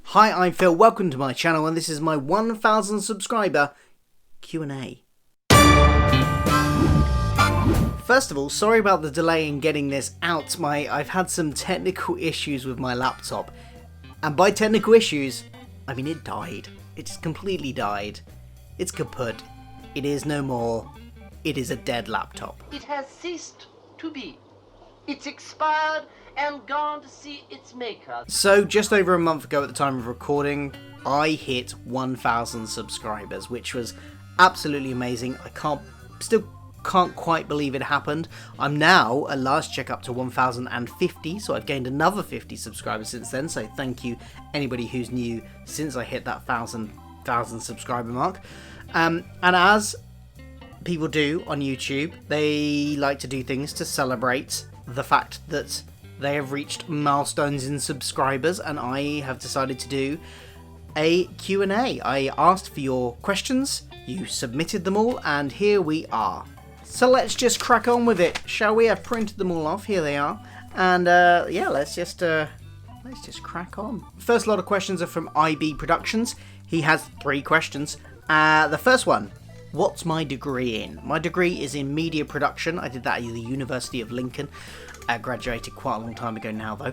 Hi, I'm Phil, welcome to my channel, and this is my 1000 subscriber Q&A. First of all, sorry about the delay in getting this out. I've had some technical issues with my laptop, and by technical issues, I mean it died. It just completely died. It's kaput. It is no more. It is a dead laptop. It has ceased to be. It's expired and gone to see its maker. So, just over a month ago at the time of recording, I hit 1000 subscribers, which was absolutely amazing. I still can't quite believe it happened. I'm now, at last check, up to 1050, so I've gained another 50 subscribers since then, so thank you anybody who's new since I hit that 1000 subscriber mark. And as people do on YouTube, they like to do things to celebrate the fact that they have reached milestones in subscribers, and I have decided to do a Q&A. I asked for your questions, you submitted them all, and here we are. So let's just crack on with it, shall we? I've printed them all off, here they are, and yeah, let's just crack on. First lot of questions are from IB Productions. He has 3 questions. The first one, what's my degree in? My degree is in media production. I did that at the University of Lincoln. I graduated quite a long time ago now, though.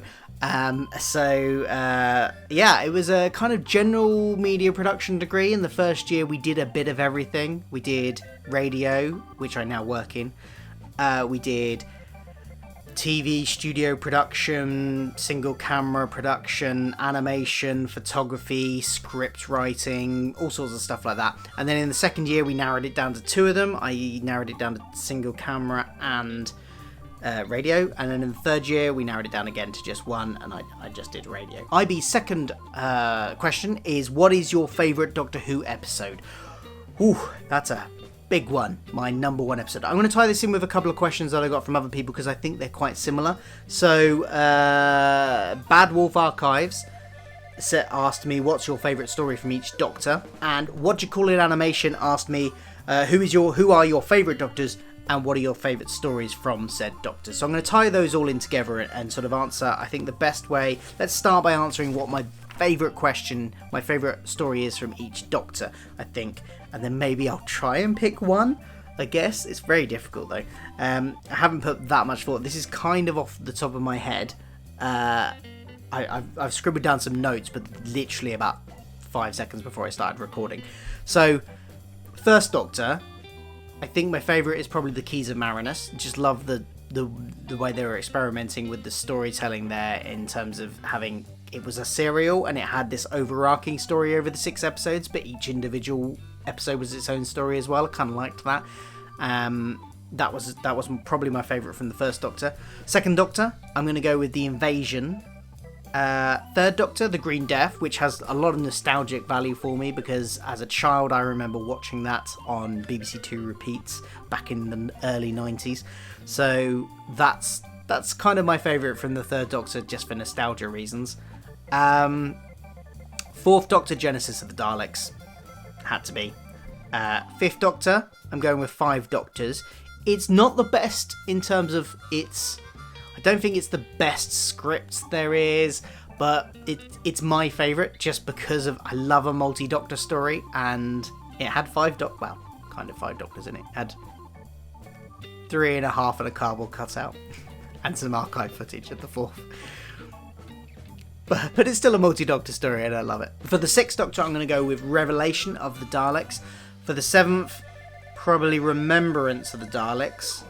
Yeah, it was a kind of general media production degree. In the first year, we did a bit of everything. We did radio, which I now work in. We did TV, studio production, single camera production, animation, photography, script writing, all sorts of stuff like that. And then in the second year, we narrowed it down to 2 of them. I narrowed it down to single camera and radio, and then in the third year we narrowed it down again to just 1, and I just did radio. IB's second question is, what is your favourite Doctor Who episode? Ooh, that's a big one. My number 1 episode. I'm going to tie this in with a couple of questions that I got from other people because I think they're quite similar. So Bad Wolf Archives asked me, what's your favourite story from each Doctor? And What Do You Call It Animation asked me, who are your favourite Doctors, and what are your favourite stories from said Doctor? So I'm going to tie those all in together and sort of answer, I think, the best way. Let's start by answering what my favourite question, my favourite story is from each Doctor, I think. And then maybe I'll try and pick one, I guess. It's very difficult, though. I haven't put that much thought. This is kind of off the top of my head. I've scribbled down some notes, but literally about 5 seconds before I started recording. So, first Doctor, I think my favourite is probably The Keys of Marinus. Just love the way they were experimenting with the storytelling there, in terms of having, it was a serial and it had this overarching story over the 6 episodes, but each individual episode was its own story as well. I kind of liked that. That was probably my favourite from the first Doctor. Second Doctor, I'm going to go with The Invasion. Third Doctor, The Green Death, which has a lot of nostalgic value for me because as a child I remember watching that on BBC Two repeats back in the early 90s. So that's kind of my favourite from the third Doctor, just for nostalgia reasons. Fourth Doctor, Genesis of the Daleks, had to be. Fifth Doctor, I'm going with 5 Doctors. It's not the best in terms of I don't think it's the best script there is, but it's my favourite just because of, I love a multi-Doctor story, and it had 5 Doctors in it. It had 3.5 and a cardboard cutout and some archive footage of the 4th. But it's still a multi-Doctor story and I love it. For the 6th Doctor, I'm going to go with Revelation of the Daleks. For the 7th, probably Remembrance of the Daleks.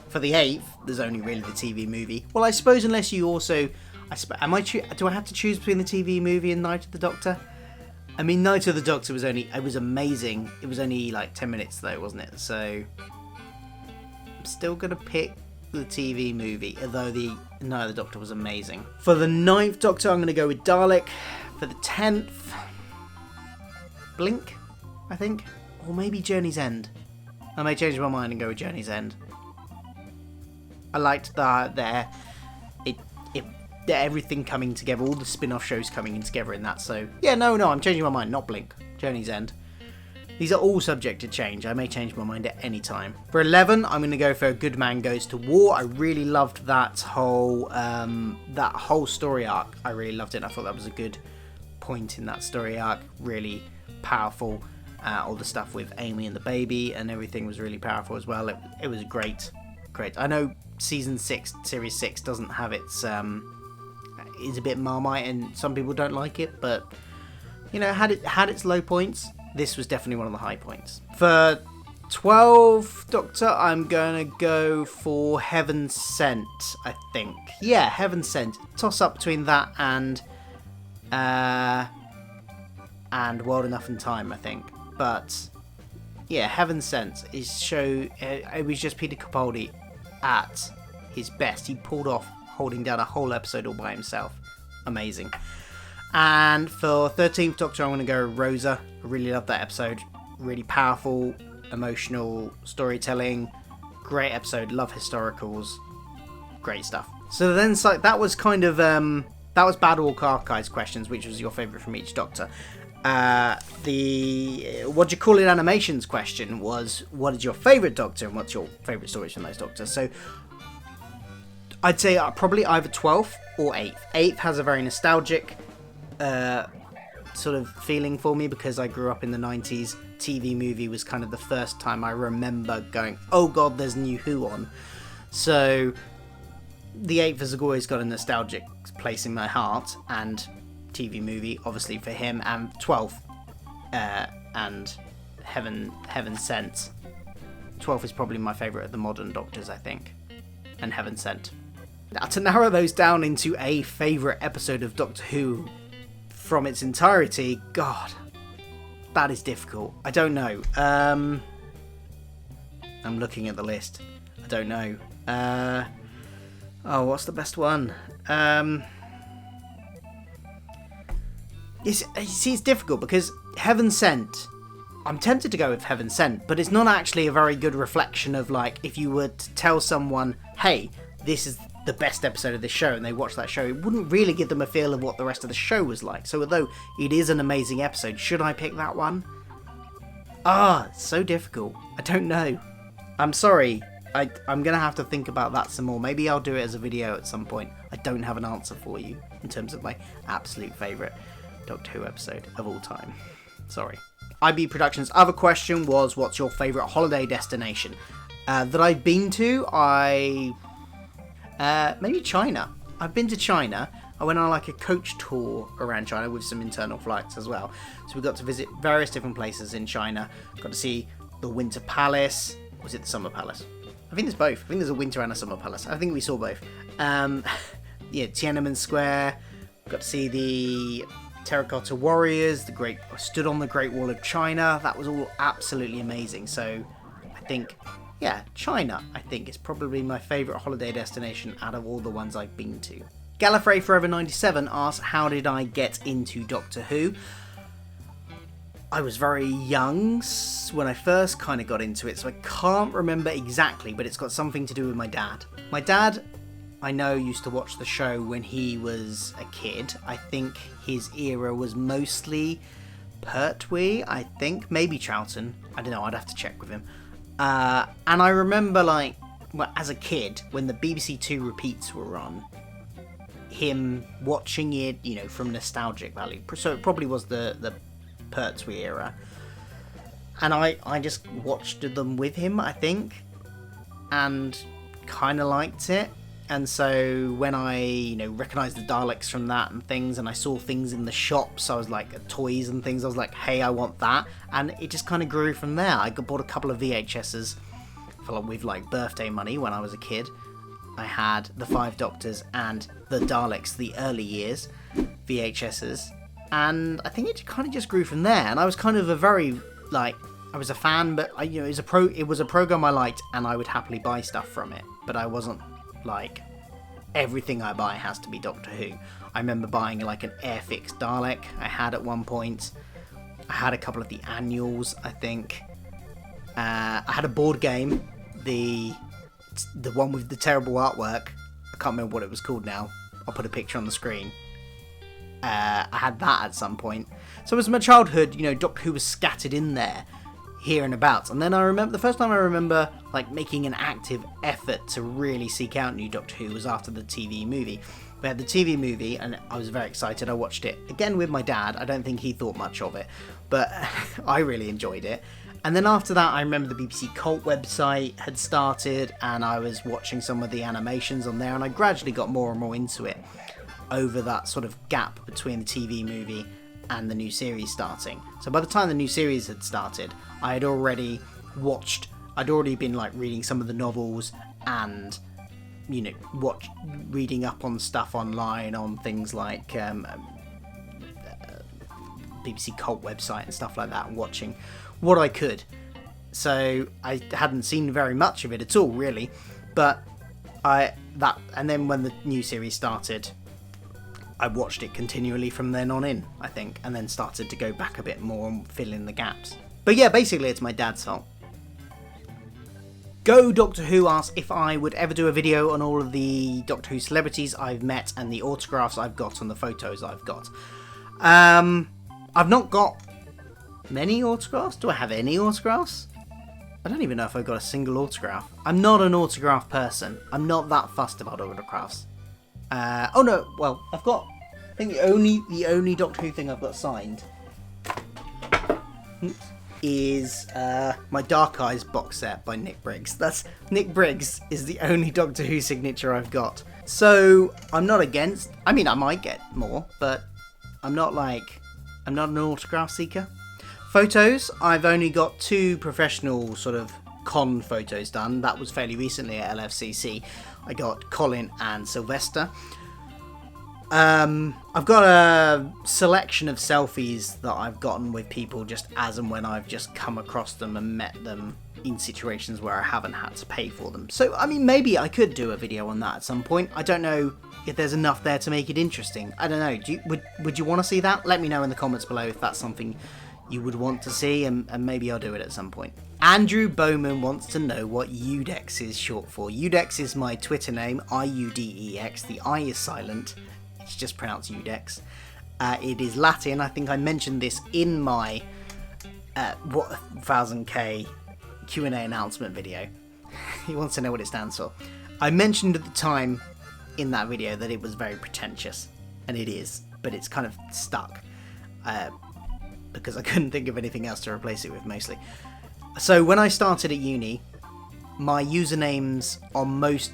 For the 8th, there's only really the TV movie. Well, I suppose unless you also... do I have to choose between the TV movie and Night of the Doctor? I mean, Night of the Doctor was amazing. It was only like 10 minutes though, wasn't it? So I'm still going to pick the TV movie, although the Night of the Doctor was amazing. For the 9th Doctor, I'm going to go with Dalek. For the 10th, Blink, I think. Or maybe Journey's End. I may change my mind and go with Journey's End. I liked everything coming together, all the spin-off shows coming in together in that. So yeah, no, I'm changing my mind. Not Blink, Journey's End. These are all subject to change. I may change my mind at any time. For 11, I'm going to go for A Good Man Goes to War. I really loved that whole story arc. I really loved it. I thought that was a good point in that story arc, really powerful. All the stuff with Amy and the baby and everything was really powerful as well. It was great. I know season 6, series 6 doesn't have its is a bit Marmite and some people don't like it, but you know, had its low points. This was definitely one of the high points. For 12th Doctor, I'm gonna go for Heaven Sent, I think. Yeah, Heaven Sent. Toss up between that and World Enough and Time, I think. But yeah, Heaven Sent it was just Peter Capaldi at his best. He pulled off holding down a whole episode all by himself. Amazing. And for 13th Doctor, I'm going to go Rosa. I really love that episode. Really powerful, emotional storytelling. Great episode. Love historicals. Great stuff. So then, that was kind of that was Bad Walk Archives questions, which was your favourite from each Doctor. The what do you call it animations question was, what is your favourite Doctor and what's your favourite stories from those Doctors? So I'd say probably either 12th or 8th. 8th has a very nostalgic sort of feeling for me because I grew up in the 90s. TV movie was kind of the first time I remember going, oh god, there's New Who on. So the 8th has always got a nostalgic place in my heart, and TV movie obviously for him, and 12th and Heaven Sent. 12th is probably my favourite of the modern Doctors, I think, and Heaven Sent. Now, to narrow those down into a favourite episode of Doctor Who from its entirety, god, that is difficult. I don't know. I'm looking at the list. I don't know. What's the best one? It's difficult because Heaven Sent, I'm tempted to go with Heaven Sent, but it's not actually a very good reflection of, like, if you were to tell someone, hey, this is the best episode of this show, and they watch that show, it wouldn't really give them a feel of what the rest of the show was like. So although it is an amazing episode, should I pick that one? It's so difficult. I don't know. I'm sorry. I'm going to have to think about that some more. Maybe I'll do it as a video at some point. I don't have an answer for you in terms of my absolute favourite Doctor Who episode of all time. Sorry. IB Productions' other question was, what's your favourite holiday destination? That I've been to, maybe China. I've been to China. I went on like a coach tour around China with some internal flights as well. So we got to visit various different places in China. Got to see the Winter Palace. Was it the Summer Palace? I think there's both. I think there's a Winter and a Summer Palace. I think we saw both. Tiananmen Square. Got to see the Terracotta Warriors. Stood on the Great Wall of China. That was all absolutely amazing. So I think, China, I think, is probably my favourite holiday destination out of all the ones I've been to. Gallifrey Forever 97 asks, how did I get into Doctor Who? I was very young when I first kind of got into it, so I can't remember exactly, but it's got something to do with my dad. My dad, I know, used to watch the show when he was a kid. I think his era was mostly Pertwee, I think, maybe Troughton. I don't know, I'd have to check with him. And I remember, as a kid, when the BBC Two repeats were on, him watching it, from nostalgic value. So it probably was the Pertwee era. And I just watched them with him, I think, and kind of liked it. And so when I, recognised the Daleks from that and things, and I saw things in the shops, I was like, toys and things, I was like, hey, I want that. And it just kind of grew from there. I bought a couple of VHSs with birthday money when I was a kid. I had the 5 Doctors and the Daleks, the early years, VHSs. And I think it kind of just grew from there. And I was kind of I was a fan, but it was a program I liked, and I would happily buy stuff from it. But I wasn't like, everything I buy has to be Doctor Who. I remember buying an Airfix Dalek I had at one point. I had a couple of the annuals, I think. I had a board game, the one with the terrible artwork. I can't remember what it was called now. I'll put a picture on the screen. I had that at some point. So as my childhood, Doctor Who was scattered in there, here and about. And then I remember, the first time I remember making an active effort to really seek out new Doctor Who was after the TV movie. We had the TV movie, and I was very excited. I watched it again with my dad. I don't think he thought much of it, but I really enjoyed it. And then after that, I remember the BBC Cult website had started, and I was watching some of the animations on there, and I gradually got more and more into it over that sort of gap between the TV movie and the new series starting. So by the time the new series had started, I had already been like reading some of the novels and, you know, reading up on stuff online on things like BBC Cult website and stuff like that, and watching what I could. So I hadn't seen very much of it at all, really, but and then when the new series started, I watched it continually from then on in, I think, and then started to go back a bit more and fill in the gaps. But yeah, basically it's my dad's fault. Go Doctor Who asks if I would ever do a video on all of the Doctor Who celebrities I've met and the autographs I've got and the photos I've got. I've not got many autographs. Do I have any autographs? I don't even know if I've got a single autograph. I'm not an autograph person. I'm not that fussed about autographs. Oh no, well, I've got, I think the only Doctor Who thing I've got signed is my Dark Eyes box set by Nick Briggs. Nick Briggs is the only Doctor Who signature I've got. So I'm not against, I mean, I might get more, but I'm not an autograph seeker. Photos, I've only got 2 professional sort of con photos done. That was fairly recently at LFCC. I got Colin and Sylvester. I've got a selection of selfies that I've gotten with people just as and when I've just come across them and met them in situations where I haven't had to pay for them. So, I mean, maybe I could do a video on that at some point. I don't know if there's enough there to make it interesting. I don't know. Would you want to see that? Let me know in the comments below if that's something you would want to see, and maybe I'll do it at some point. Andrew Bowman wants to know what Udex is short for. Udex is my Twitter name, IUDEX. The I is silent. It's just pronounced Udex. It is Latin. I think I mentioned this in my 1000k Q&A announcement video. He wants to know what it stands for. I mentioned at the time in that video that it was very pretentious, and it is, but it's kind of stuck. Because I couldn't think of anything else to replace it with, mostly. So when I started at uni, my usernames on most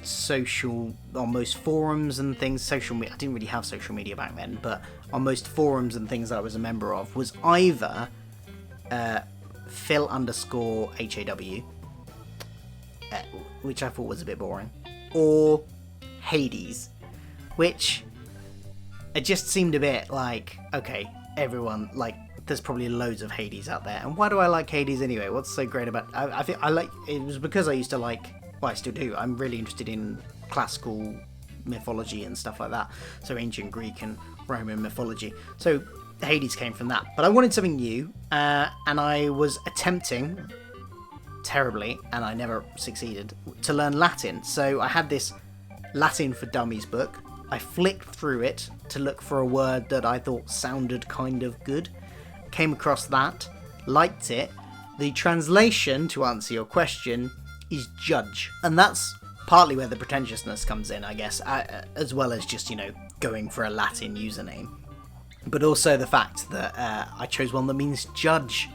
forums and things, social media, I didn't really have social media back then, but on most forums and things that I was a member of, was either Phil_HAW, which I thought was a bit boring, or Hades, which it just seemed a bit like, okay, everyone, like, there's probably loads of Hades out there, and why do I like Hades anyway? What's so great about I think I like it was because I used to like, well, I still do, I'm really interested in classical mythology and stuff like that, so ancient Greek and Roman mythology, so Hades came from that. But I wanted something new, and I was attempting terribly, and I never succeeded, to learn Latin. So I had this Latin for Dummies book. I flicked through it to look for a word that I thought sounded kind of good. Came across that, liked it. The translation, to answer your question, is judge. And that's partly where the pretentiousness comes in, I guess, as well as just, you know, going for a Latin username. But also the fact that I chose one that means judge.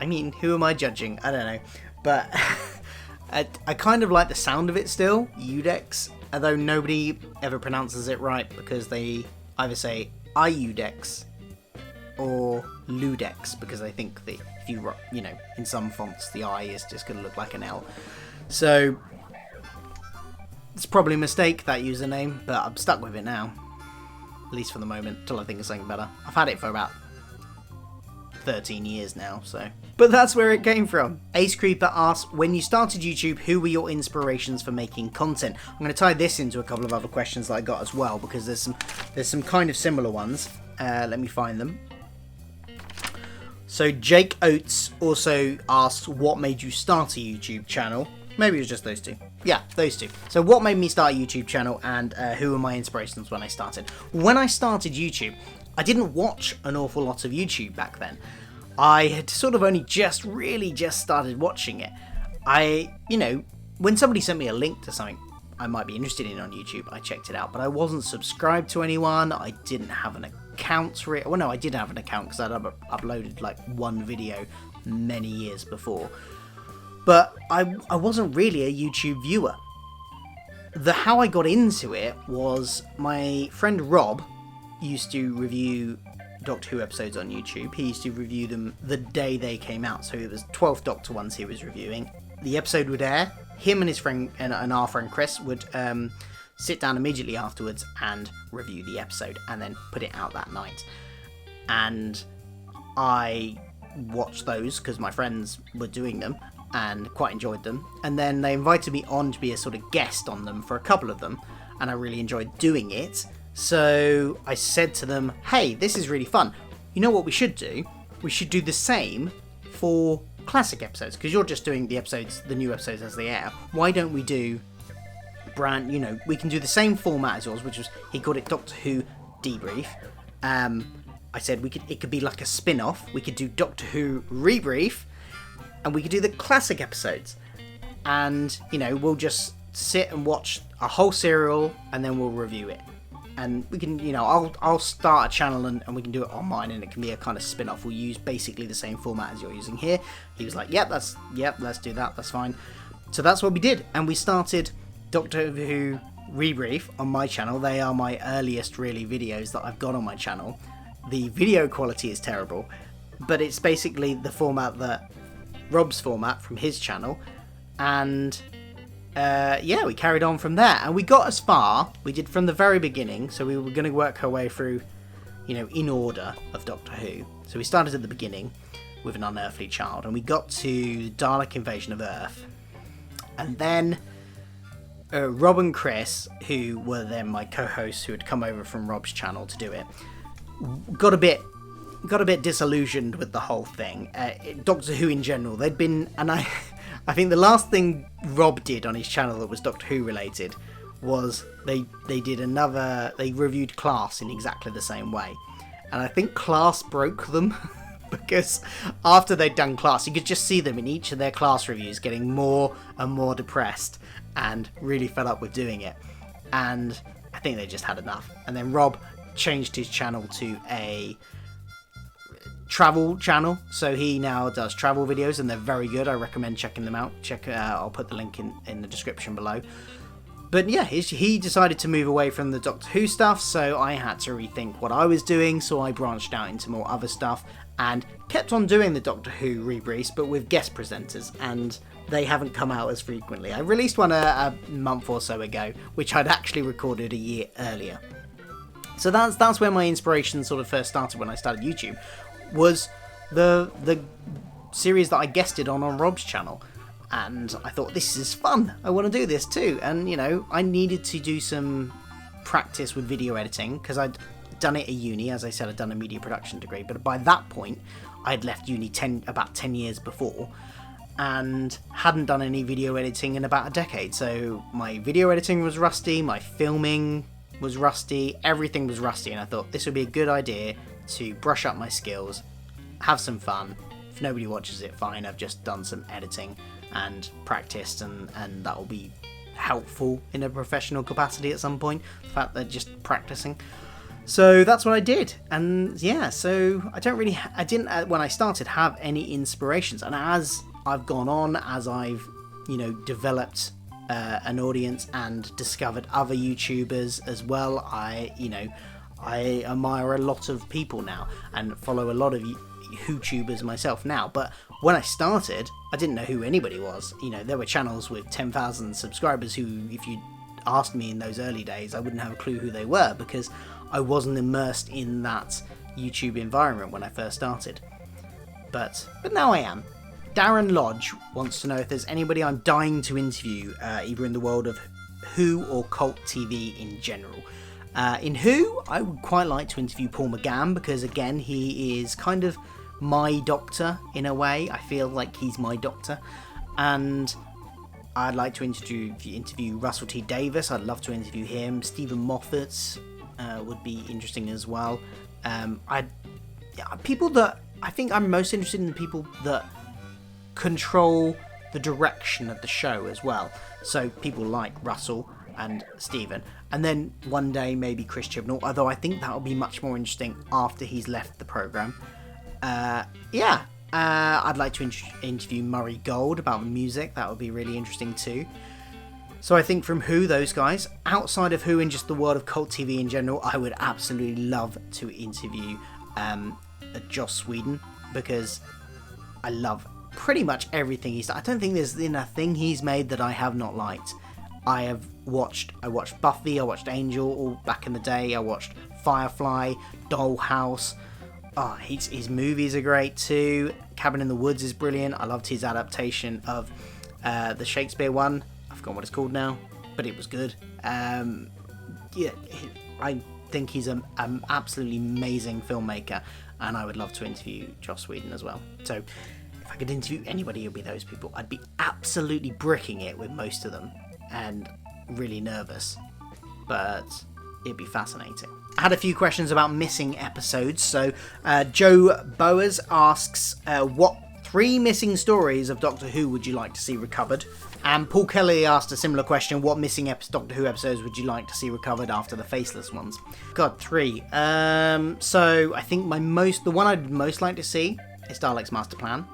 I mean, who am I judging? I don't know. But I kind of like the sound of it still, Udex, although nobody ever pronounces it right because they either say Iudex or Ludex, because I think that if you know, in some fonts the I is just going to look like an L. So it's probably a mistake, that username, but I'm stuck with it now. At least for the moment, till I think of something better. I've had it for about 13 years now, so. But that's where it came from. Ace Creeper asks, when you started YouTube, who were your inspirations for making content? I'm going to tie this into a couple of other questions that I got as well, because there's some kind of similar ones. Let me find them. So Jake Oates also asks, what made you start a YouTube channel? Maybe it was just those two. Yeah, those two. So what made me start a YouTube channel, and who were my inspirations when I started? When I started YouTube, I didn't watch an awful lot of YouTube back then. I had sort of only really just started watching it. You know, when somebody sent me a link to something, I might be interested in on YouTube, I checked it out. But I wasn't subscribed to anyone. I didn't have an account for it. Well, no, I did have an account because I'd uploaded like one video many years before. But I wasn't really a YouTube viewer. How I got into it was my friend Rob used to review Doctor Who episodes on YouTube. He used to review them the day they came out. So it was 12th Doctor ones he was reviewing. The episode would air. Him and his friend and our friend Chris would sit down immediately afterwards and review the episode and then put it out that night. And I watched those because my friends were doing them and quite enjoyed them. And then they invited me on to be a sort of guest on them for a couple of them, and I really enjoyed doing it. So I said to them, hey, this is really fun. You know what we should do? We should do the same for classic episodes, because you're just doing the new episodes as they air. Why don't we do we can do the same format as yours, which was, he called it Doctor Who Debrief. I said it could be like a spin-off. We could do Doctor Who Rebrief, and we could do the classic episodes. And, we'll just sit and watch a whole serial, and then we'll review it. And we can, I'll start a channel and we can do it on mine, and it can be a kind of spin-off. We'll use basically the same format as you're using here. He was like, let's do that, that's fine. So that's what we did, and we started Doctor Who Rebrief on my channel. They are my earliest, really, videos that I've got on my channel. The video quality is terrible, but it's basically the format Rob's format from his channel, and we carried on from there, and we got as far, we did from the very beginning, so we were going to work our way through, in order of Doctor Who. So we started at the beginning with An Unearthly Child, and we got to Dalek Invasion of Earth, and then Rob and Chris, who were then my co-hosts who had come over from Rob's channel to do it, got a bit disillusioned with the whole thing. Doctor Who in general, they'd been, and I think the last thing Rob did on his channel that was Doctor Who related was they reviewed Class in exactly the same way. And I think Class broke them because after they'd done Class, you could just see them in each of their Class reviews getting more and more depressed and really fed up with doing it. And I think they just had enough. And then Rob changed his channel to a travel channel, so he now does travel videos, and they're very good. I recommend checking them out. I'll put the link in the description below. But yeah, he decided to move away from the Doctor Who stuff, so I had to rethink what I was doing, so I branched out into more other stuff and kept on doing the Doctor Who rebriefs, but with guest presenters, and they haven't come out as frequently. I released one a month or so ago, which I'd actually recorded a year earlier. So that's where my inspiration sort of first started when I started YouTube, was the series that I guested on Rob's channel. And I thought, this is fun, I want to do this too. And, I needed to do some practice with video editing, because I'd done it at uni. As I said, I'd done a media production degree, but by that point, I'd left uni about 10 years before, and hadn't done any video editing in about a decade. So my video editing was rusty, my filming was rusty, everything was rusty, and I thought this would be a good idea to brush up my skills, have some fun. If nobody watches it, fine, I've just done some editing and practiced, and that will be helpful in a professional capacity at some point, the fact that just practicing. So that's what I did, and yeah, so I didn't when I started have any inspirations, and as I've gone on, as I've developed an audience and discovered other YouTubers as well, I admire a lot of people now and follow a lot of YouTubers myself now. But when I started, I didn't know who anybody was. There were channels with 10,000 subscribers who, if you asked me in those early days, I wouldn't have a clue who they were, because I wasn't immersed in that YouTube environment when I first started. But now I am. Darren Lodge wants to know if there's anybody I'm dying to interview, either in the world of Who or cult TV in general. In Who, I would quite like to interview Paul McGann, because again, he is kind of my doctor in a way. I feel like he's my doctor. And I'd like to interview Russell T Davies. I'd love to interview him. Stephen Moffat would be interesting as well. People that I think I'm most interested in, the people that control the direction of the show as well. So people like Russell, and Steven. And then one day maybe Chris Chibnall, although I think that'll be much more interesting after he's left the programme. I'd like to interview Murray Gold about the music. That would be really interesting too. So I think from Who, those guys. Outside of Who and just the world of cult TV in general, I would absolutely love to interview Joss Whedon, because I love pretty much everything he's done. I don't think there's been a thing he's made that I have not liked. I watched Buffy, I watched Angel all back in the day, I watched Firefly, Dollhouse. Oh, his movies are great too. Cabin in the Woods is brilliant. I loved his adaptation of the Shakespeare one. I've forgotten what it's called now, but it was good. I think he's an absolutely amazing filmmaker, and I would love to interview Joss Whedon as well. So if I could interview anybody, it would be those people. I'd be absolutely bricking it with most of them, and really nervous, but it'd be fascinating. I had a few questions about missing episodes. So Joe Boas asks, what 3 missing stories of Doctor Who would you like to see recovered? And Paul Kelly asked a similar question, what missing Doctor Who episodes would you like to see recovered after the Faceless ones? God, 3. So I think the one I'd most like to see is Dalek's Master Plan.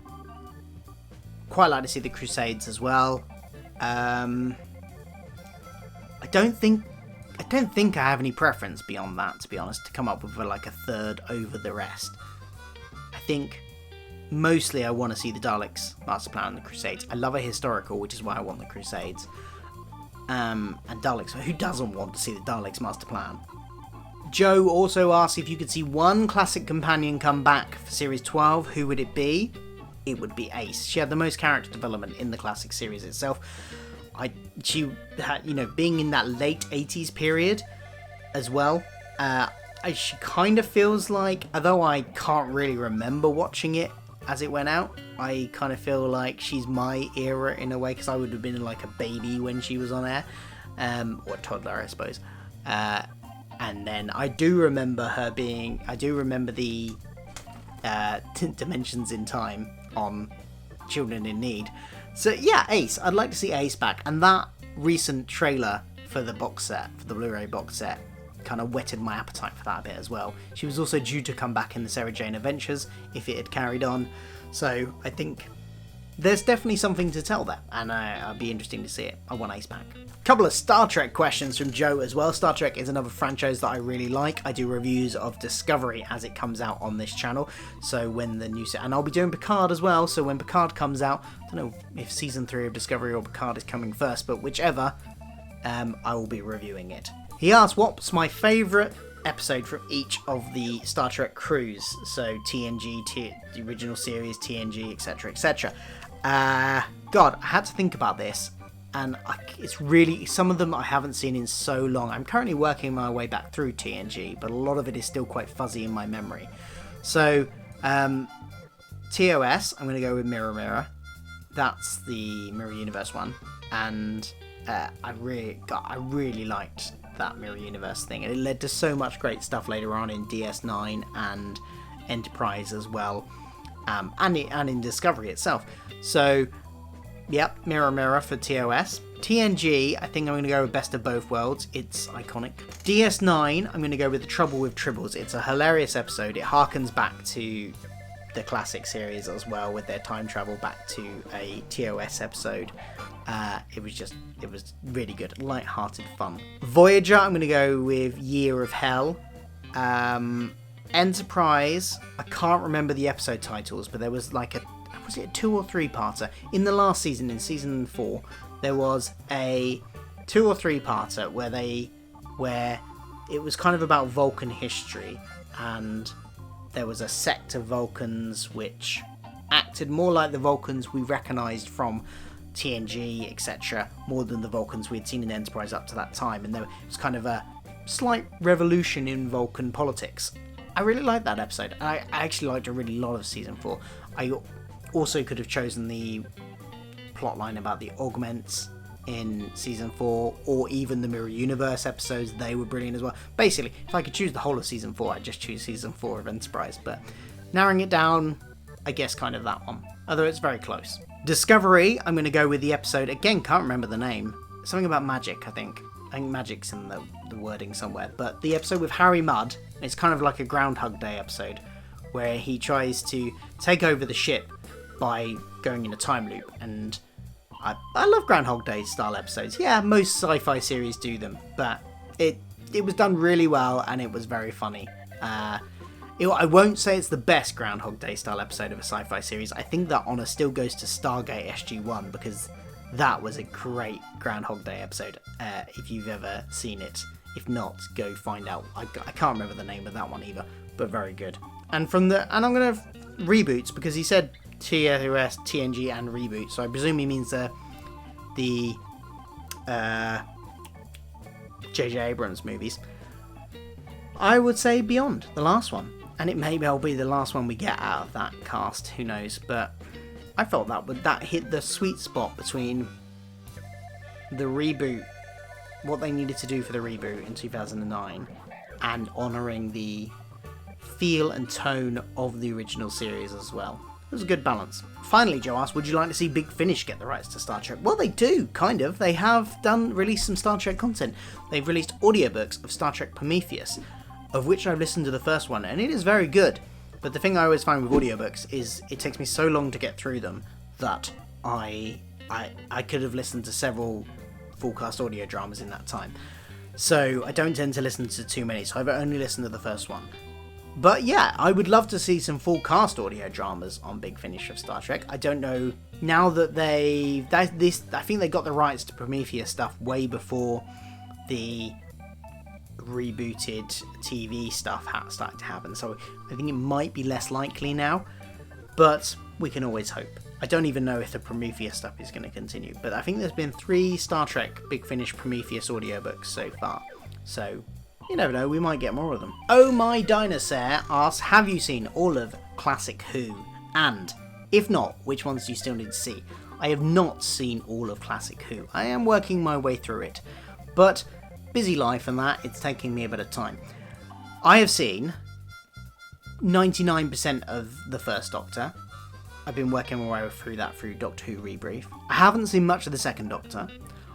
Quite like to see the Crusades as well. I don't think I have any preference beyond that, to be honest, to come up with like a third over the rest. I think mostly I want to see the Daleks Master Plan and the Crusades. I love a historical, which is why I want the Crusades. And Daleks, who doesn't want to see the Daleks Master Plan? Joe also asked if you could see one classic companion come back for Series 12, who would it be? It would be Ace. She had the most character development in the classic series itself. She had, being in that late 80s period as well, she kind of feels like, although I can't really remember watching it as it went out, I kind of feel like she's my era in a way, because I would have been like a baby when she was on air, or a toddler, I suppose. And then I do remember the Dimensions in Time on Children in Need. So yeah, Ace. I'd like to see Ace back, and that recent trailer for the box set, for the Blu-ray box set, kind of whetted my appetite for that a bit as well. She was also due to come back in the Sarah Jane Adventures if it had carried on, so I think there's definitely something to tell there, and I'd be interesting to see it. I want Ace back. Couple of Star Trek questions from Joe as well. Star Trek is another franchise that I really like. I do reviews of Discovery as it comes out on this channel, so when the new set, and I'll be doing Picard as well, so when Picard comes out, I don't know if season 3 of Discovery or Picard is coming first, but whichever, I will be reviewing it. He asked what's my favourite episode from each of the Star Trek crews, so TNG, the original series, TNG, etc, etc. God, I had to think about this, and it's really, some of them I haven't seen in so long. I'm currently working my way back through TNG, but a lot of it is still quite fuzzy in my memory. So, TOS, I'm going to go with Mirror Mirror. That's the Mirror Universe one, and I really liked that Mirror Universe thing, and it led to so much great stuff later on in DS9 and Enterprise as well, and in Discovery itself. So, yep, Mirror Mirror for TOS. TNG, I think I'm going to go with Best of Both Worlds. It's iconic. DS9, I'm going to go with The Trouble with Tribbles. It's a hilarious episode. It harkens back to the classic series as well, with their time travel back to a TOS episode. It was really good, light-hearted fun. Voyager, I'm going to go with Year of Hell. Enterprise, I can't remember the episode titles, but there was like was it a 2 or 3-parter? In the last season, in season 4, there was a 2 or 3-parter where it was kind of about Vulcan history, and there was a sect of Vulcans which acted more like the Vulcans we recognised from TNG, etc., more than the Vulcans we had seen in Enterprise up to that time, and there was kind of a slight revolution in Vulcan politics. I really liked that episode. I actually liked a really lot of season 4. I also could have chosen the plotline about the augments in season 4, or even the Mirror Universe episodes. They were brilliant as well. Basically, if I could choose the whole of season 4, I'd just choose season 4 of Enterprise, but narrowing it down, I guess kind of that one, although it's very close. Discovery, I'm going to go with the episode, again, can't remember the name, something about magic, I think. I think magic's in the wording somewhere. But the episode with Harry Mudd, it's kind of like a Groundhog Day episode, where he tries to take over the ship by going in a time loop. And I love Groundhog Day style episodes. Yeah, most sci-fi series do them, but it was done really well and it was very funny. I won't say it's the best Groundhog Day style episode of a sci-fi series. I think that honour still goes to Stargate SG-1 because that was a great Groundhog Day episode. If you've ever seen it, if not, go find out. I can't remember the name of that one either, but very good. And I'm gonna reboots because he said TOS, TNG, and reboot, so I presume he means the J.J. Abrams movies. I would say Beyond, the last one. And it may well be the last one we get out of that cast, who knows. But I felt that hit the sweet spot between the reboot, what they needed to do for the reboot in 2009, and honouring the feel and tone of the original series as well. It was a good balance. Finally, Joe asked, would you like to see Big Finish get the rights to Star Trek? Well, they do, kind of. They have released some Star Trek content. They've released audiobooks of Star Trek Prometheus, of which I've listened to the first one, and it is very good. But the thing I always find with audiobooks is it takes me so long to get through them that I could have listened to several full cast audio dramas in that time. So I don't tend to listen to too many, so I've only listened to the first one. But yeah, I would love to see some full cast audio dramas on Big Finish of Star Trek. I don't know, now that I think they got the rights to Prometheus stuff way before the rebooted TV stuff started to happen, so I think it might be less likely now, but we can always hope. I don't even know if the Prometheus stuff is going to continue, but I think there's been 3 Star Trek Big Finish Prometheus audiobooks so far, so you never know, we might get more of them. Oh My Dinosaur asks, have you seen all of Classic Who? And, if not, which ones do you still need to see? I have not seen all of Classic Who. I am working my way through it, but busy life and that, it's taking me a bit of time. I have seen 99% of the first Doctor. I've been working my way through that through Doctor Who Rebrief. I haven't seen much of the second Doctor.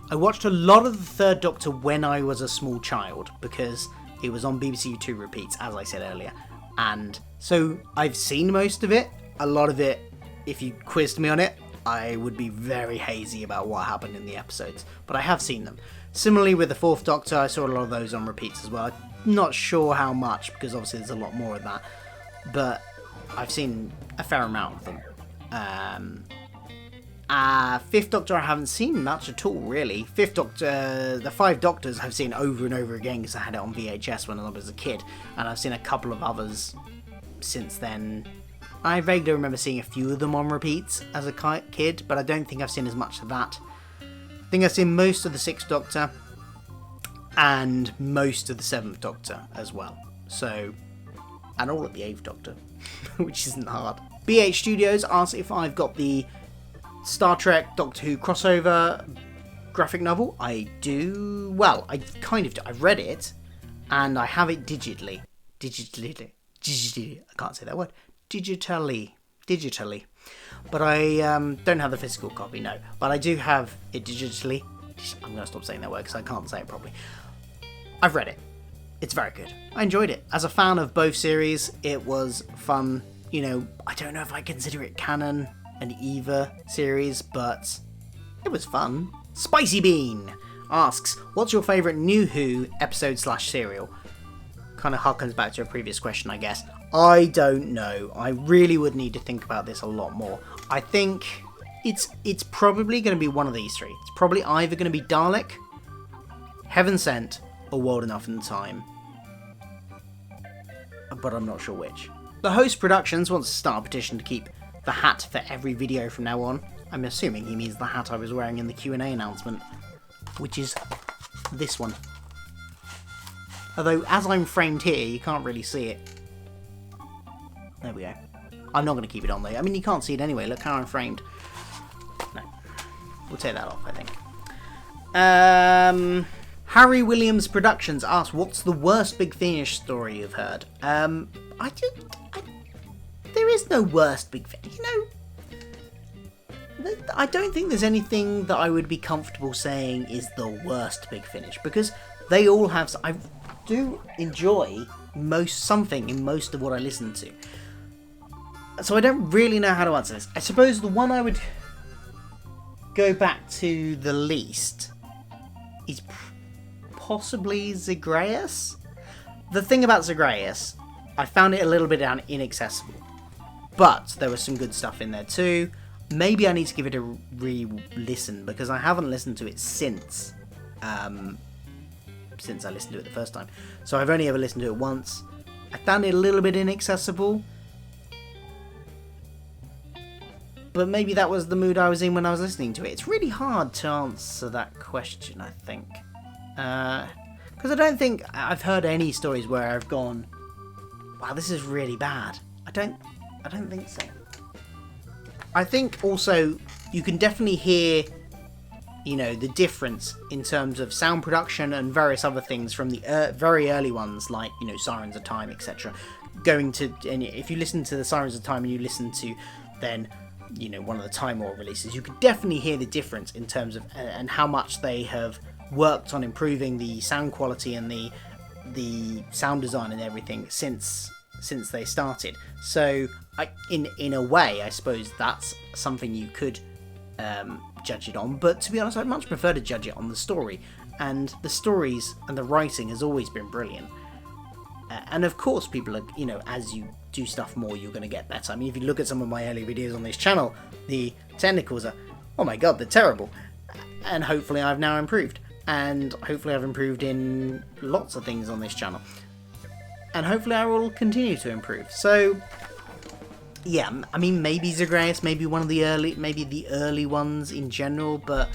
I watched a lot of the third Doctor when I was a small child because it was on BBC Two repeats, as I said earlier. And so I've seen most of it. A lot of it, if you quizzed me on it, I would be very hazy about what happened in the episodes. But I have seen them. Similarly with the fourth Doctor, I saw a lot of those on repeats as well. I'm not sure how much because obviously there's a lot more of that. But I've seen a fair amount of them. Fifth Doctor I haven't seen much at all, really. Fifth Doctor, the 5 Doctors I've seen over and over again because I had it on VHS when I was a kid, and I've seen a couple of others since then. I vaguely remember seeing a few of them on repeats as a kid, but I don't think I've seen as much of that. I think I've seen most of the 6th Doctor and most of the 7th Doctor as well. So, and all of the 8th Doctor, which isn't hard. BH Studios asks if I've got the Star Trek Doctor Who crossover graphic novel. I do. Well, I kind of do. I've read it, and I have it digitally. Digitally. I can't say that word. Digitally. But I don't have the physical copy, no. But I do have it digitally. I'm going to stop saying that word because I can't say it properly. I've read it. It's very good. I enjoyed it. As a fan of both series, it was fun. You know, I don't know if I consider it canon, an Eva series, but it was fun. Spicy Bean asks, what's your favourite New Who episode/serial? Kind of harkens back to a previous question, I guess. I don't know. I really would need to think about this a lot more. I think it's probably going to be one of these 3. It's probably either going to be Dalek, Heaven Sent, or World Enough in Time. But I'm not sure which. The Host Productions wants to start a petition to keep the hat for every video from now on. I'm assuming he means the hat I was wearing in the Q&A announcement, which is this one. Although, as I'm framed here, you can't really see it. There we go. I'm not going to keep it on though. I mean, you can't see it anyway. Look how I'm framed. No. We'll take that off, I think. Harry Williams Productions asks, what's the worst Big Finish story you've heard? There is no worst Big Finish. You know, I don't think there's anything that I would be comfortable saying is the worst Big Finish, because they all have. I do enjoy something in most of what I listen to. So I don't really know how to answer this. I suppose the one I would go back to the least is possibly Zagreus. The thing about Zagreus, I found it a little bit inaccessible, but there was some good stuff in there too. Maybe I need to give it a re-listen, because I haven't listened to it since I listened to it the first time. So I've only ever listened to it once. I found it a little bit inaccessible, but maybe that was the mood I was in when I was listening to it. It's really hard to answer that question, I think. Because I don't think I've heard any stories where I've gone, wow, this is really bad. I don't think so. I think also you can definitely hear, the difference in terms of sound production and various other things from the very early ones, like, Sirens of Time, etc. And if you listen to the Sirens of Time and you listen to then, one of the Time War releases, you could definitely hear the difference in terms of and how much they have worked on improving the sound quality and the sound design and everything since they started. So in a way, I suppose that's something you could judge it on, but to be honest, I'd much prefer to judge it on the story, and the stories and the writing has always been brilliant. And of course, people are, as you do stuff more, you're going to get better. I mean, if you look at some of my early videos on this channel, the technicals are, oh my god, they're terrible. And hopefully I've now improved. And hopefully I've improved in lots of things on this channel. And hopefully I will continue to improve. So, yeah, I mean, maybe Zagreus, maybe the early ones in general, but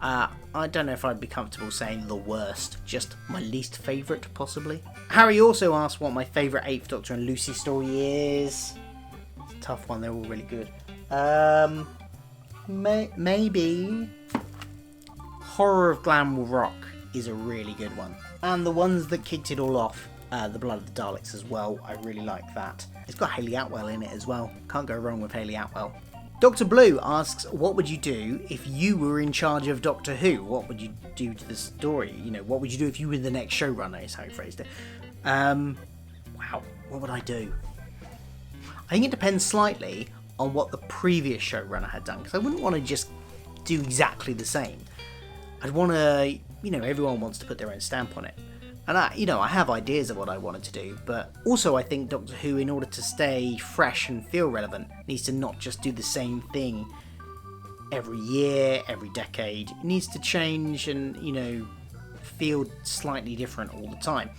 I don't know if I'd be comfortable saying the worst, just my least favourite, possibly. Harry also asked what my favourite 8th Doctor and Lucy story is. It's a tough one, they're all really good. Maybe Horror of Glamwell Rock is a really good one. And the ones that kicked it all off, The Blood of the Daleks as well, I really like that. It's got Hayley Atwell in it as well. Can't go wrong with Hayley Atwell. Dr. Blue asks, what would you do if you were in charge of Doctor Who? What would you do to the story? What would you do if you were the next showrunner, is how he phrased it. Wow, what would I do? I think it depends slightly on what the previous showrunner had done, because I wouldn't want to just do exactly the same. I'd want to, everyone wants to put their own stamp on it. And I have ideas of what I wanted to do, but also I think Doctor Who, in order to stay fresh and feel relevant, needs to not just do the same thing every year, every decade. It needs to change and, feel slightly different all the time.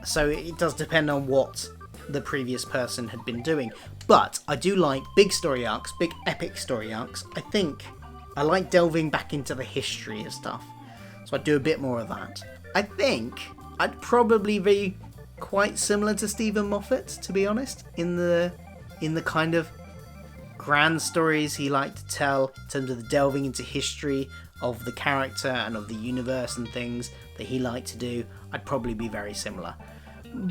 So it does depend on what the previous person had been doing. But I do like big story arcs, big epic story arcs. I think I like delving back into the history of stuff. So I'd do a bit more of that. I think I'd probably be quite similar to Stephen Moffat, to be honest, in the kind of grand stories he liked to tell, in terms of the delving into history of the character and of the universe and things that he liked to do. I'd probably be very similar.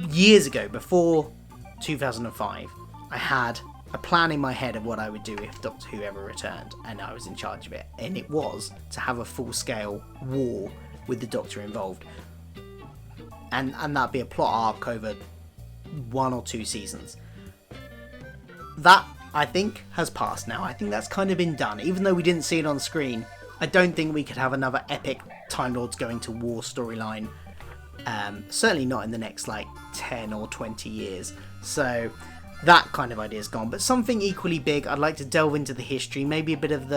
Years ago, before 2005, I had a plan in my head of what I would do if Doctor Who ever returned, and I was in charge of it, and it was to have a full-scale war with the Doctor involved, and that'd be a plot arc over 1 or 2 seasons. That, I think, has passed now. I think that's kind of been done. Even though we didn't see it on screen, I don't think we could have another epic Time Lords going to war storyline. Certainly not in the next 10 or 20 years. So that kind of idea is gone. But something equally big, I'd like to delve into the history, maybe a bit of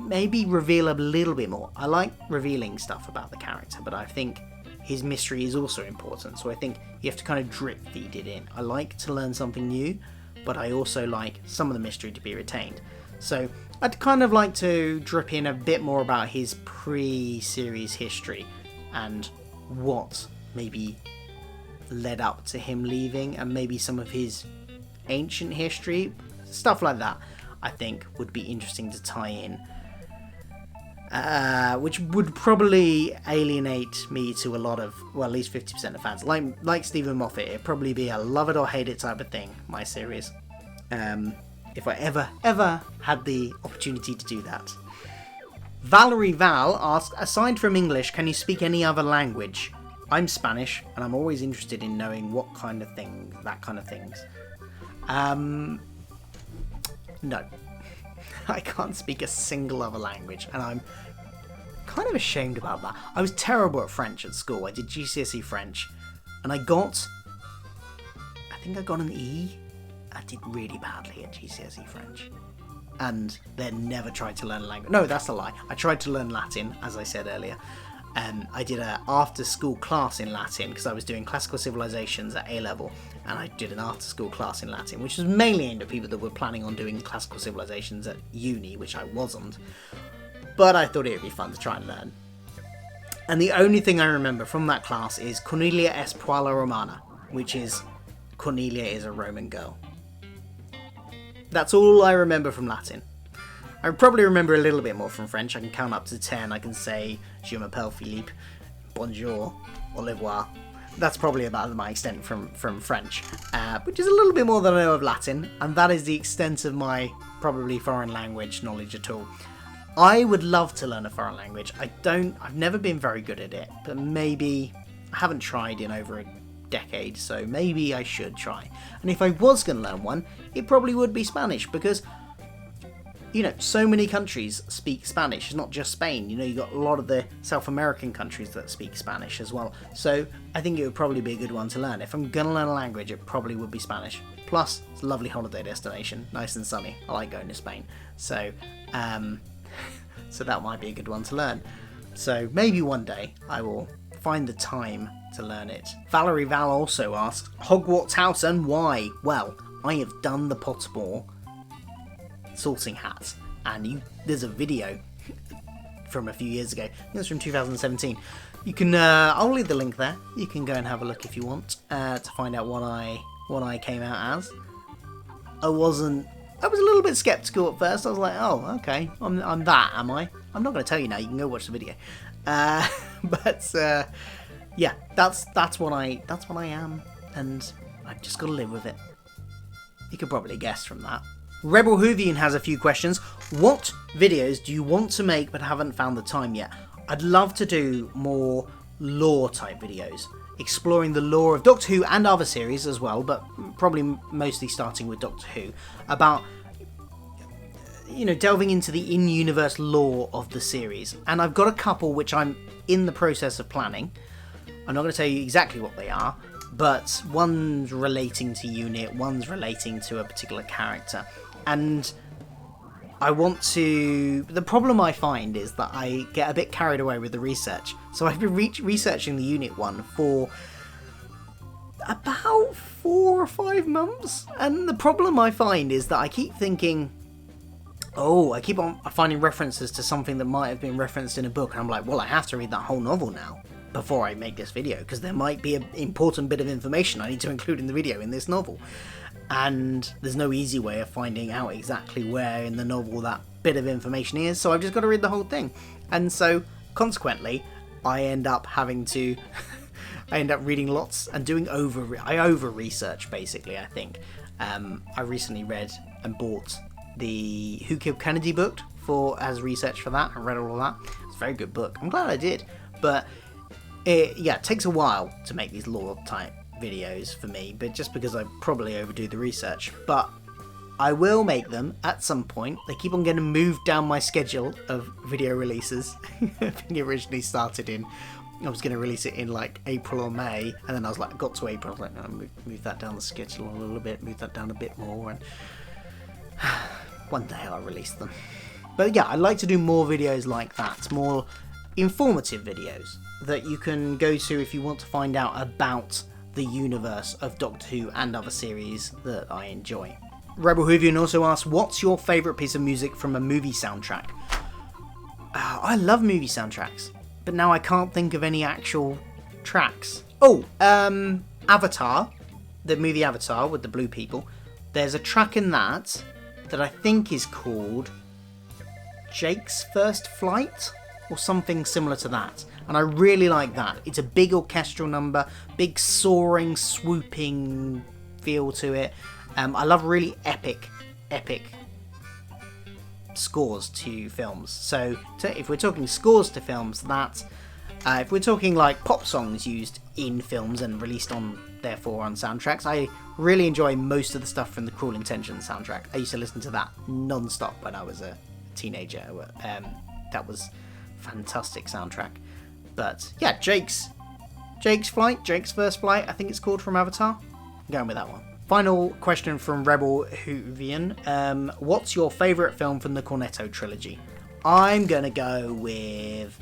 maybe reveal a little bit more. I like revealing stuff about the character, but I think his mystery is also important, so I think you have to kind of drip feed it in. I like to learn something new, but I also like some of the mystery to be retained. So I'd kind of like to drip in a bit more about his pre-series history and what maybe led up to him leaving, and maybe some of his ancient history, stuff like that. I think would be interesting to tie in, which would probably alienate me to a lot of, well, at least 50% of fans. Like Stephen Moffat, it'd probably be a love it or hate it type of thing, my series. if I ever had the opportunity to do that. Valerie Val asks, aside from English, can you speak any other language? I'm Spanish, and I'm always interested in knowing what kind of things, that kind of things. No. I can't speak a single other language, and I'm kind of ashamed about that. I was terrible at French at school. I did GCSE French, and I think I got an E. I did really badly at GCSE French. And then never tried to learn a language. No, that's a lie. I tried to learn Latin, as I said earlier. I did an after-school class in Latin because I was doing classical civilizations at A-level, and I did an after-school class in Latin, which was mainly aimed at people that were planning on doing classical civilizations at uni, which I wasn't. But I thought it would be fun to try and learn. And the only thing I remember from that class is Cornelia es Paula Romana, which is Cornelia is a Roman girl. That's all I remember from Latin. I probably remember a little bit more from French. I can count up to 10. I can say, Je m'appelle Philippe, bonjour, au revoir. That's probably about my extent from French, which is a little bit more than I know of Latin, and that is the extent of my probably foreign language knowledge at all. I would love to learn a foreign language. I've never been very good at it, but maybe I haven't tried in over a decade, so maybe I should try. And if I was going to learn one, it probably would be Spanish, because so many countries speak Spanish. It's not just Spain. You've got a lot of the South American countries that speak Spanish as well. So I think it would probably be a good one to learn. If I'm going to learn a language, it probably would be Spanish. Plus, it's a lovely holiday destination. Nice and sunny. I like going to Spain. So, so that might be a good one to learn. So maybe one day I will find the time to learn it. Valerie Val also asks, Hogwarts House and why? Well, I have done the Pottermore sorting hat, and there's a video from a few years ago. I think it's from 2017. You can I'll leave the link there. You can go and have a look if you want to find out what I came out as. I was a little bit skeptical at first. I was like, oh, okay, I'm that, am I? I'm not going to tell you now. You can go watch the video. But yeah, that's what I am, and I've just got to live with it. You could probably guess from that. Rebel Hoovian has a few questions. What videos do you want to make but haven't found the time yet? I'd love to do more lore type videos, exploring the lore of Doctor Who and other series as well, but probably mostly starting with Doctor Who, about delving into the in-universe lore of the series. And I've got a couple which I'm in the process of planning. I'm not going to tell you exactly what they are, but one's relating to UNIT, one's relating to a particular character. And I want to... The problem I find is that I get a bit carried away with the research. So I've been researching the UNIT one for about 4 or 5 months. And the problem I find is that I keep thinking, I keep on finding references to something that might have been referenced in a book. And I'm like, well, I have to read that whole novel now before I make this video, because there might be an important bit of information I need to include in the video in this novel. And there's no easy way of finding out exactly where in the novel that bit of information is, so I've just got to read the whole thing. And so, consequently, I end up having to... I end up reading lots and doing over-research, basically, I think. I recently read and bought the Who Killed Kennedy book as research for that. I read all of that. It's a very good book. I'm glad I did. But, it takes a while to make these lore-type videos for me, but just because I probably overdo the research. But I will make them at some point. They keep on getting moved down my schedule of video releases. I think it originally started I was going to release it in like April or May, and then I was like, got to April, I was like, no, move that down the schedule a little bit, move that down a bit more, and one day I'll release them. But yeah, I'd like to do more videos like that, more informative videos that you can go to if you want to find out about the universe of Doctor Who and other series that I enjoy. Rebel Hoovian also asks, what's your favourite piece of music from a movie soundtrack? I love movie soundtracks, but now I can't think of any actual tracks. Avatar, the movie Avatar with the blue people. There's a track in that I think is called Jake's First Flight, or something similar to that. And I really like that. It's a big orchestral number, big soaring, swooping feel to it. I love really epic epic scores to films. So if we're talking scores to films, if we're talking like pop songs used in films and released on therefore on soundtracks, I really enjoy most of the stuff from the Cruel Intentions soundtrack. I used to listen to that non-stop when I was a teenager. That was fantastic soundtrack. But yeah, Jake's first flight, I think it's called, from Avatar. I'm going with that one. Final question from Rebel Hoovian. What's your favourite film from the Cornetto trilogy? I'm going to go with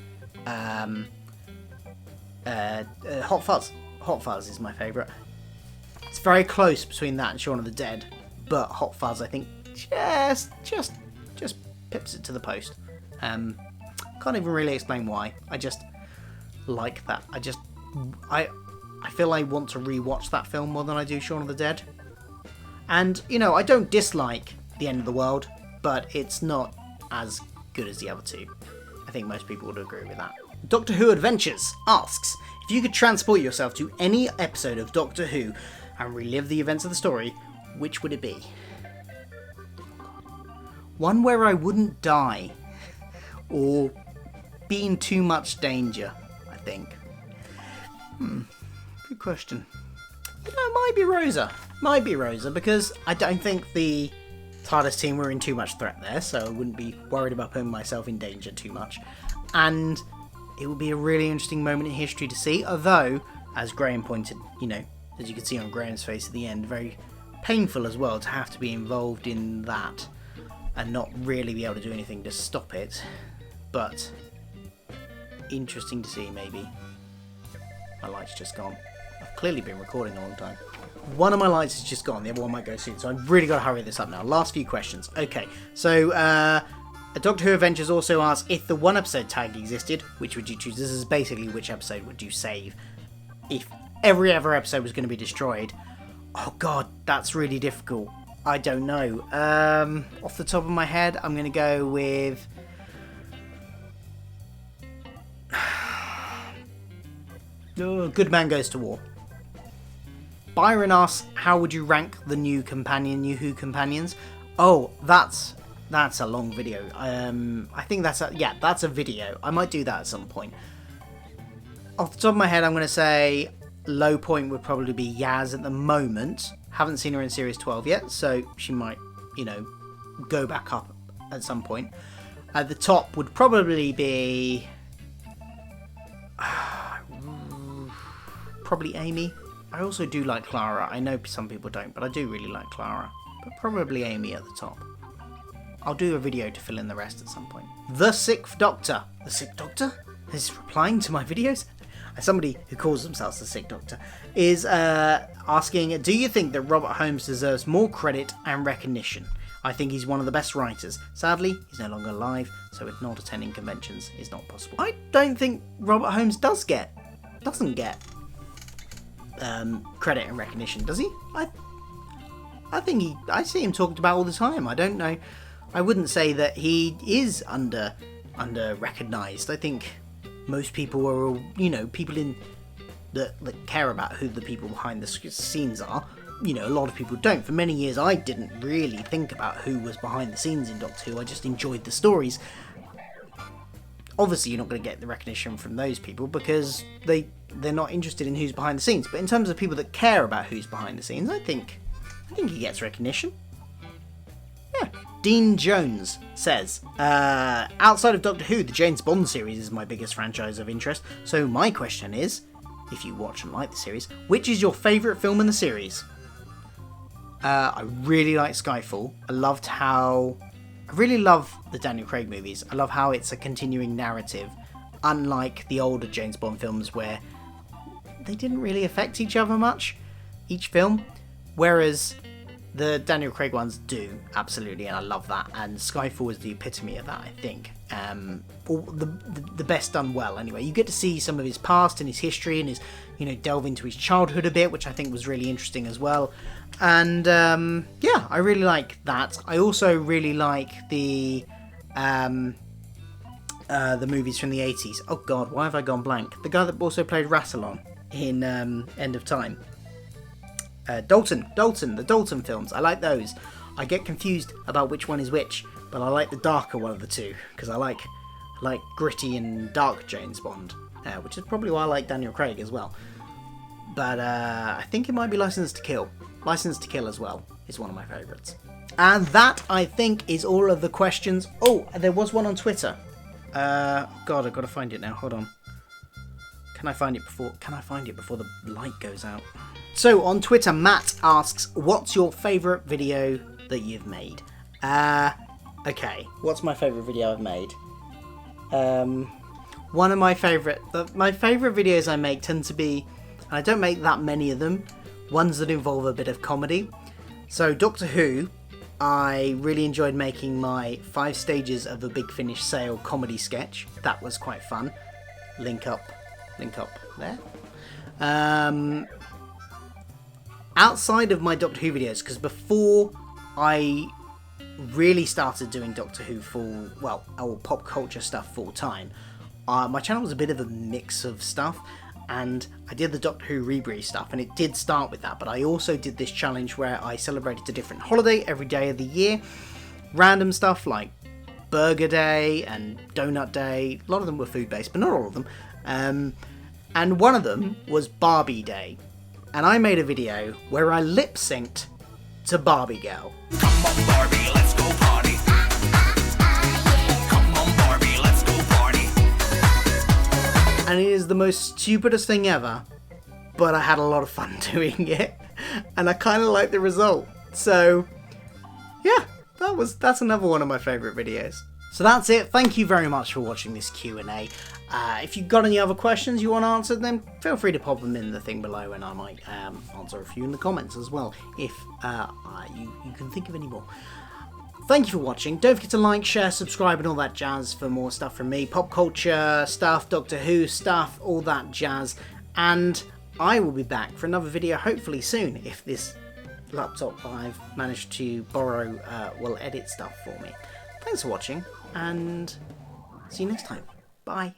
Hot Fuzz. Hot Fuzz is my favourite. It's very close between that and Shaun of the Dead, but Hot Fuzz, I think, just pips it to the post. Can't even really explain why. I just like that. I feel I want to rewatch that film more than I do Shaun of the Dead. And, I don't dislike The End of the World, but it's not as good as the other two. I think most people would agree with that. Doctor Who Adventures asks, if you could transport yourself to any episode of Doctor Who and relive the events of the story, which would it be? One where I wouldn't die, or be in too much danger, I think. Good question. Might be Rosa. Because I don't think the TARDIS team were in too much threat there, so I wouldn't be worried about putting myself in danger too much. And it would be a really interesting moment in history to see, although, as Graham pointed, as you can see on Graham's face at the end, very painful as well to have to be involved in that and not really be able to do anything to stop it. But interesting to see, maybe. My light's just gone. I've clearly been recording a long time. One of my lights is just gone, the other one might go soon, so I've really got to hurry this up now. Last few questions. Okay, so Doctor Who Adventures also asks, if the one episode tag existed, which would you choose? This is basically which episode would you save if every other episode was going to be destroyed. Oh god, that's really difficult. I don't know. Off the top of my head, I'm going to go with... Good Man Goes to War. Byron asks, how would you rank the new Who companions? Oh, that's a long video. I think that's a video. I might do that at some point. Off the top of my head, I'm going to say low point would probably be Yaz at the moment. Haven't seen her in Series 12 yet, so she might, go back up at some point. At the top would probably be... probably Amy. I also do like Clara. I know some people don't, but I do really like Clara. But probably Amy at the top. I'll do a video to fill in the rest at some point. The Sixth Doctor. The Sixth Doctor is replying to my videos? Somebody who calls themselves the Sixth Doctor is asking, do you think that Robert Holmes deserves more credit and recognition? I think he's one of the best writers. Sadly, he's no longer alive, so not attending conventions is not possible. I don't think Robert Holmes doesn't get credit and recognition, does he? I see him talked about all the time. I don't know. I wouldn't say that he is under recognised. I think most people are, people in that care about who the people behind the scenes are. A lot of people don't. For many years, I didn't really think about who was behind the scenes in Doctor Who. I just enjoyed the stories. Obviously, you're not going to get the recognition from those people because they're not interested in who's behind the scenes. But in terms of people that care about who's behind the scenes, I think he gets recognition. Yeah. Dean Jones says, outside of Doctor Who, the James Bond series is my biggest franchise of interest. So my question is, if you watch and like the series, which is your favourite film in the series? I really like Skyfall. I really love the Daniel Craig movies. I love how it's a continuing narrative, unlike the older James Bond films where they didn't really affect each other much, each film, whereas the Daniel Craig ones do, absolutely, and I love that, and Skyfall is the epitome of that, I think. The best done well, anyway. You get to see some of his past and his history and his, delve into his childhood a bit, which I think was really interesting as well. And, I really like that. I also really like the movies from the 80s. Oh god, why have I gone blank? The guy that also played Rassilon in End of Time. The Dalton films, I like those. I get confused about which one is which, but I like the darker one of the two, because I like gritty and dark James Bond, which is probably why I like Daniel Craig as well. But I think it might be License to Kill. License to Kill as well is one of my favourites. And that, I think, is all of the questions. Oh, there was one on Twitter. God, I've got to find it now. Hold on. Can I find it before the light goes out? So on Twitter, Matt asks, "What's your favourite video that you've made?" Okay, what's my favourite video I've made? One of my favourite videos I make tend to be, and I don't make that many of them, ones that involve a bit of comedy. So Doctor Who, I really enjoyed making my 5 stages of a Big Finish sale comedy sketch. That was quite fun. Link up there. Outside of my Doctor Who videos, because before I really started doing Doctor Who or pop culture stuff full time, my channel was a bit of a mix of stuff, and I did the Doctor Who Rebrief stuff, and it did start with that, but I also did this challenge where I celebrated a different holiday every day of the year. Random stuff like Burger Day and Donut Day. A lot of them were food based, but not all of them. And one of them was Barbie Day. And I made a video where I lip synced to Barbie Girl. Come on Barbie, let's go party. Come on Barbie, let's go party. And it is the most stupidest thing ever, but I had a lot of fun doing it. And I kind of like the result. So, yeah, that's another one of my favourite videos. So that's it. Thank you very much for watching this Q&A. If you've got any other questions you want answered, then feel free to pop them in the thing below, and I might answer a few in the comments as well, if you can think of any more. Thank you for watching. Don't forget to like, share, subscribe, and all that jazz for more stuff from me. Pop culture stuff, Doctor Who stuff, all that jazz. And I will be back for another video hopefully soon, if this laptop I've managed to borrow will edit stuff for me. Thanks for watching, and see you next time. Bye.